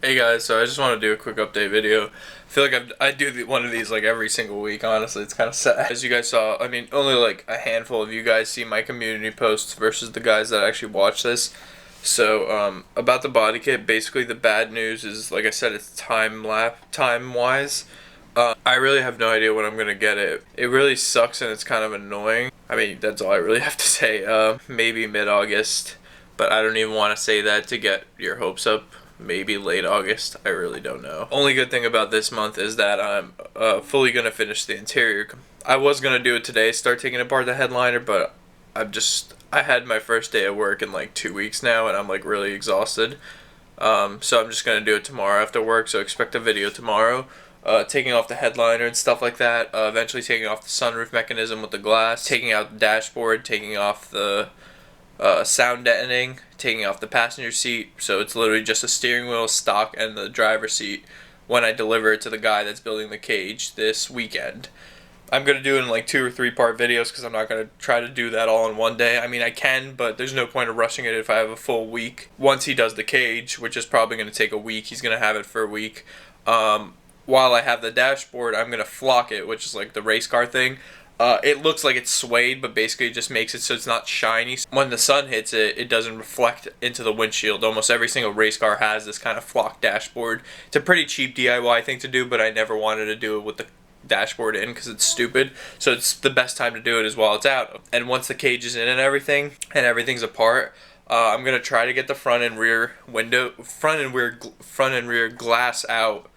Hey guys, so I just want to do a quick update video. I feel like I do one of these like every single week, honestly. It's kind of sad. As you guys saw, I mean, only like a handful of you guys see my community posts versus the guys that actually watch this. So, about the body kit, basically the bad news is, like I said, it's time-wise. I really have no idea when I'm gonna get it. It really sucks and it's kind of annoying. I mean, that's all I really have to say. Maybe mid-August, but I don't even want to say that to get your hopes up. Maybe late August. I really don't know. Only good thing about this month is that I'm fully gonna finish the interior. I was gonna do it today, start taking apart the headliner, but I had my first day of work in like 2 weeks now, and I'm like really exhausted. So I'm just gonna do it tomorrow after work. So expect a video tomorrow. Taking off the headliner and stuff like that. Eventually taking off the sunroof mechanism with the glass. Taking out the dashboard. Taking off the sound deadening, taking off the passenger seat, so it's literally just a steering wheel, stock, and the driver's seat when I deliver it to the guy that's building the cage this weekend. I'm going to do it in like 2 or 3 part videos because I'm not going to try to do that all in one day. I mean, I can, but there's no point of rushing it if I have a full week. Once he does the cage, which is probably going to take a week, he's going to have it for a week. While I have the dashboard, I'm going to flock it, which is like the race car thing. It looks like it's suede, but basically it just makes it so it's not shiny. When the sun hits it, it doesn't reflect into the windshield. Almost every single race car has this kind of flock dashboard. It's a pretty cheap DIY thing to do, but I never wanted to do it with the dashboard in because it's stupid. So it's the best time to do it is while it's out. And once the cage is in and everything's apart, I'm gonna try to get the front and rear glass out.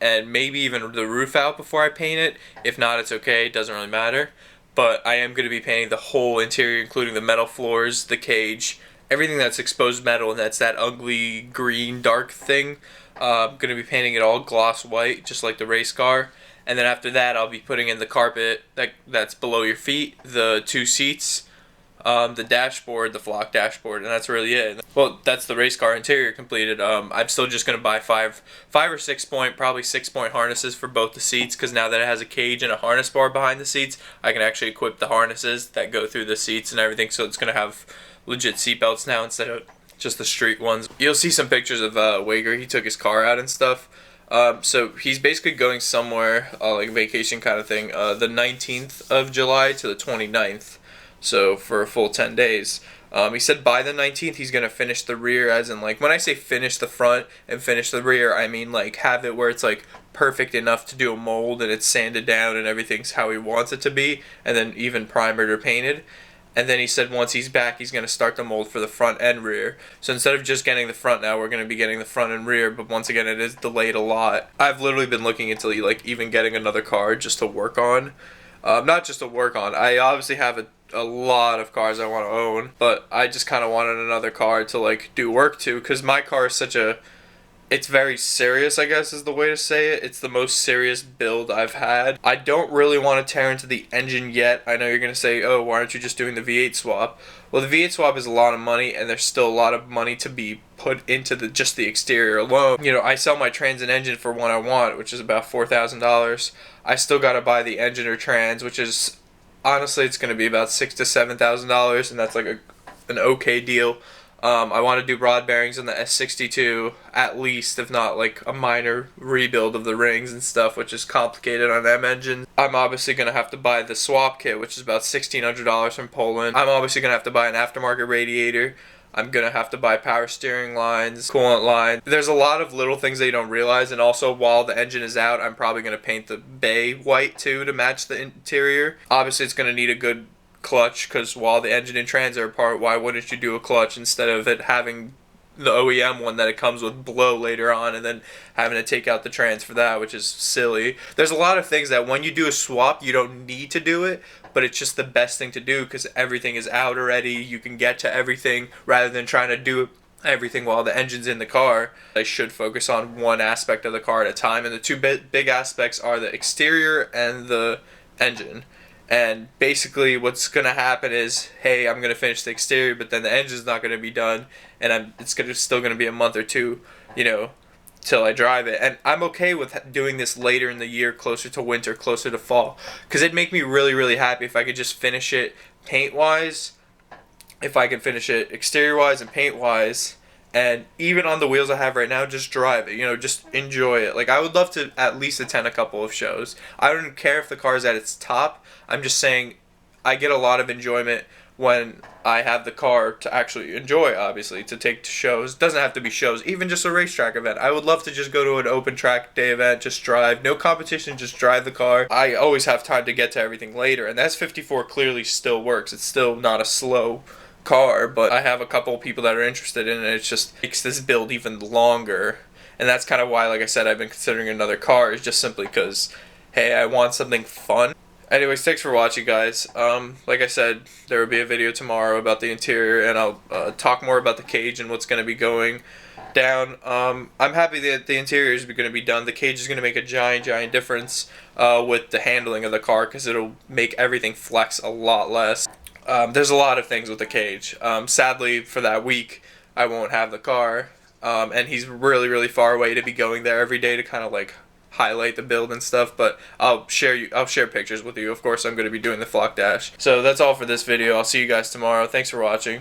And maybe even the roof out before I paint it. If not, it's okay. It doesn't really matter. But I am going to be painting the whole interior, including the metal floors, the cage, everything that's exposed metal, and that's that ugly green dark thing. I'm going to be painting it all gloss white, just like the race car. And then after that, I'll be putting in the carpet that's below your feet, the 2 seats, the dashboard, the flock dashboard, and that's really it. Well, that's the race car interior completed. I'm still just gonna buy five or 6 point, probably 6 point harnesses for both the seats, because now that it has a cage and a harness bar behind the seats, I can actually equip the harnesses that go through the seats and everything. So it's gonna have legit seat belts now instead of just the street ones. You'll see some pictures of Wager. He took his car out and stuff. So he's basically going somewhere, like vacation kind of thing, the 19th of July to the 29th. So for a full 10 days. He said by the 19th he's going to finish the rear, as in like when I say finish the front and finish the rear, I mean like have it where it's like perfect enough to do a mold and it's sanded down and everything's how he wants it to be, and then even primered or painted. And then he said once he's back, he's going to start the mold for the front and rear. So instead of just getting the front now, we're going to be getting the front and rear, but once again, it is delayed a lot. I've literally been looking into like even getting another car just to work on. Not just to work on. I obviously have a lot of cars I want to own, but I just kind of wanted another car to like do work to, because my car is it's very serious, I guess is the way to say it. It's the most serious build I've had. I don't really want to tear into the engine yet. I know you're going to say, oh, why aren't you just doing the V8 swap? Well, the V8 swap is a lot of money, and there's still a lot of money to be put into just the exterior alone. You know, I sell my trans and engine for what I want, which is about $4,000. I still got to buy the engine or trans, which is, honestly, it's going to be about $6,000 to $7,000, and that's like an okay deal. I want to do rod bearings on the S62 at least, if not like a minor rebuild of the rings and stuff, which is complicated on M engines. I'm obviously going to have to buy the swap kit, which is about $1,600 from Poland. I'm obviously going to have to buy an aftermarket radiator. I'm going to have to buy power steering lines, coolant lines. There's a lot of little things that you don't realize, and also while the engine is out, I'm probably going to paint the bay white too to match the interior. Obviously, it's going to need a good clutch, because while the engine and trans are apart, why wouldn't you do a clutch instead of it having the OEM one that it comes with blow later on and then having to take out the trans for that, which is silly. There's a lot of things that when you do a swap you don't need to do it, but it's just the best thing to do because everything is out already. You can get to everything rather than trying to do everything while the engine's in the car. I should focus on one aspect of the car at a time, and the two big aspects are the exterior and the engine. And basically what's going to happen is, hey, I'm going to finish the exterior, but then the engine's not going to be done, and still going to be a month or two, till I drive it. And I'm okay with doing this later in the year, closer to winter, closer to fall, because it'd make me really, really happy if I could just finish it paint-wise if I can finish it exterior wise and paint wise, and even on the wheels I have right now, just drive it, you know, just enjoy it. Like, I would love to at least attend a couple of shows. I don't care if the car is at its top. I'm just saying I get a lot of enjoyment when I have the car to actually enjoy, obviously, to take to shows. Doesn't have to be shows, even just a racetrack event. I would love to just go to an open track day event, just drive, no competition, just drive the car. I always have time to get to everything later, and the S54 clearly still works. It's still not a slow car, but I have a couple of people that are interested in it. It just makes this build even longer, and that's kind of why, like I said, I've been considering another car, is just simply because, hey, I want something fun. Anyways, thanks for watching, guys. Like I said, there will be a video tomorrow about the interior, and I'll talk more about the cage and what's going to be going down. I'm happy that the interior is going to be done. The cage is going to make a giant difference with the handling of the car, because it'll make everything flex a lot less. There's a lot of things with the cage. Sadly, for that week, I won't have the car, and he's really far away to be going there every day to kind of like highlight the build and stuff, but I'll share pictures with you. Of course, I'm going to be doing the flock dash. So that's all for this video. I'll see you guys tomorrow. Thanks for watching.